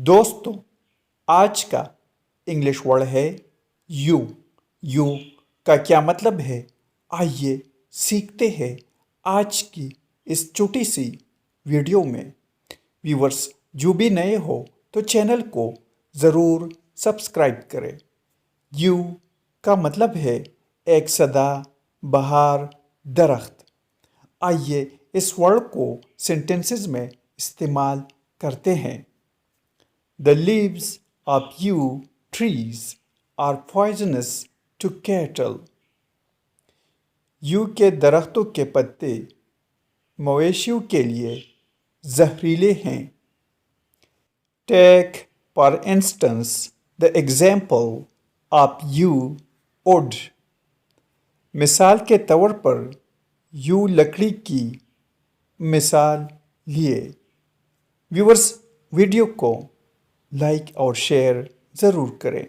دوستوں، آج کا انگلش ورڈ ہے یو۔ یو کا کیا مطلب ہے؟ آئیے سیکھتے ہیں آج کی اس چھوٹی سی ویڈیو میں۔ ویورز جو بھی نئے ہو تو چینل کو ضرور سبسکرائب کریں۔ یو کا مطلب ہے ایک سدا بہار درخت۔ آئیے اس ورڈ کو سینٹنسز میں استعمال کرتے ہیں۔ The leaves of yew trees are poisonous to cattle. You کے درختوں کے پتے مویشیوں کے لیے زہریلے ہیں۔ Take, for instance, the example of yew wood. مثال کے طور پر یو لکڑی کی مثال لیے۔ ویورز ویڈیو کو لائک اور شیئر ضرور کریں۔